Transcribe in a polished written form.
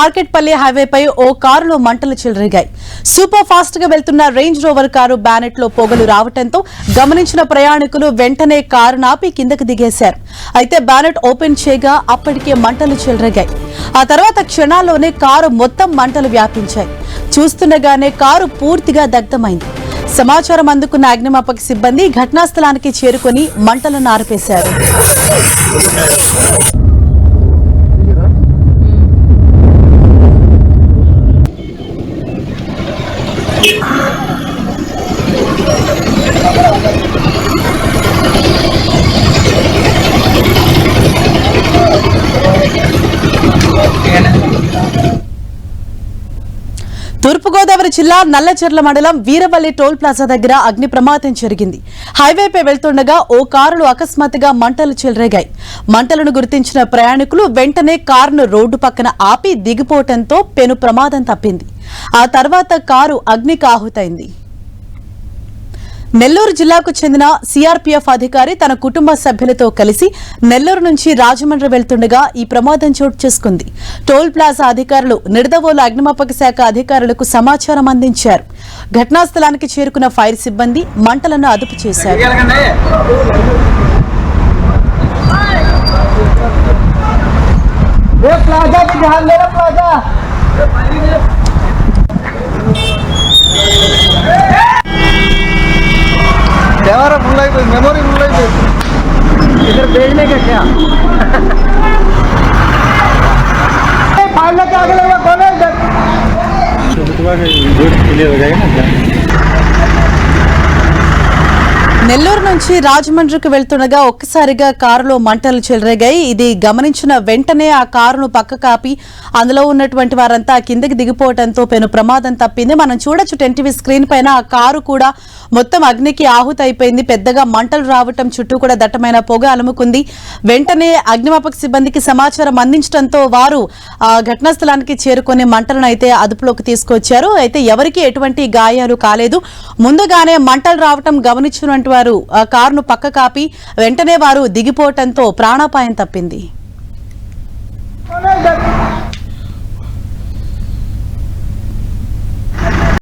మార్కెట్పల్లి హైవేపై ఓ కారులో మంటలు చెలరేగాయి. సూపర్ ఫాస్ట్ గా వెళ్తున్న రేంజ్ రోవర్ కారు బ్యానెట్ లో పొగలు రావడంతో గమనించిన ప్రయాణికులు వెంటనే కారు నాపి కిందకు దిగేశారు. అయితే బ్యానెట్ ఓపెన్ చేయగా అప్పటికే మంటలు చెలరేగాయి. ఆ తర్వాత క్షణాల్లోనే కారు మొత్తం మంటలు వ్యాపించాయి. చూస్తుండగానే కారు పూర్తిగా దగ్ధమైంది. సమాచారం అందుకున్న అగ్నిమాపక సిబ్బంది ఘటనా స్థలానికి చేరుకుని మంటలను ఆర్పేశారు. తూర్పుగోదావరి జిల్లా నల్లచెర్ల మండలం వీరవల్లి టోల్ ప్లాజా దగ్గర అగ్ని ప్రమాదం జరిగింది. హైవేపై వెళ్తుండగా ఓ కారులో అకస్మాత్తుగా మంటలు చెలరేగాయి. మంటలను గుర్తించిన ప్రయాణికులు వెంటనే కారును రోడ్డు పక్కన ఆపి దిగిపోవడంతో పెను ప్రమాదం తప్పింది. ఆ తర్వాత కారు అగ్నికి ఆహుతైంది. నెల్లూరు జిల్లాకు చెందిన సిఆర్పీఎఫ్ అధికారి తన కుటుంబ సభ్యులతో కలిసి నెల్లూరు నుంచి రాజమండ్రి వెళ్తుండగా ఈ ప్రమాదం చోటు చేసుకుంది. టోల్ ప్లాజా అధికారులు నిడదవోలు అగ్నిమాపక శాఖ అధికారులకు సమాచారం అందించారు. ఘటనా స్థలానికి చేరుకున్న ఫైర్ సిబ్బంది మంటలను అదుపు చేశారు. कैमरा फुल आई मेमोरी फुल आई इधर भेजने का क्या फाइल लेके आगे लगा खोले क्लियर हो जाएगा ना। నెల్లూరు నుంచి రాజమండ్రికి వెళ్తుండగా ఒక్కసారిగా కారులో మంటలు చెలరేగాయి. ఇది గమనించిన వెంటనే ఆ కారును పక్క కాపి అందులో ఉన్నటువంటి వారంతా కిందకి దిగిపోవడంతో పెను ప్రమాదం తప్పింది. మనం చూడొచ్చు టెన్టీవీ స్క్రీన్ పైన ఆ కారు కూడా మొత్తం అగ్నికి ఆహుతి అయిపోయింది. పెద్దగా మంటలు రావటం, చుట్టూ కూడా దట్టమైన పొగ అలుముకుంది. వెంటనే అగ్నిమాపక సిబ్బందికి సమాచారం అందించడంతో వారు ఘటనా స్థలానికి చేరుకుని మంటలను అయితే అదుపులోకి తీసుకొచ్చారు. అయితే ఎవరికి ఎటువంటి గాయాలు కాలేదు. ముందుగానే మంటలు రావటం గమనించినటువంటి వారు కారును పక్క కాపి వెంటనే వారు దిగిపోవడంతో ప్రాణాపాయం తప్పింది.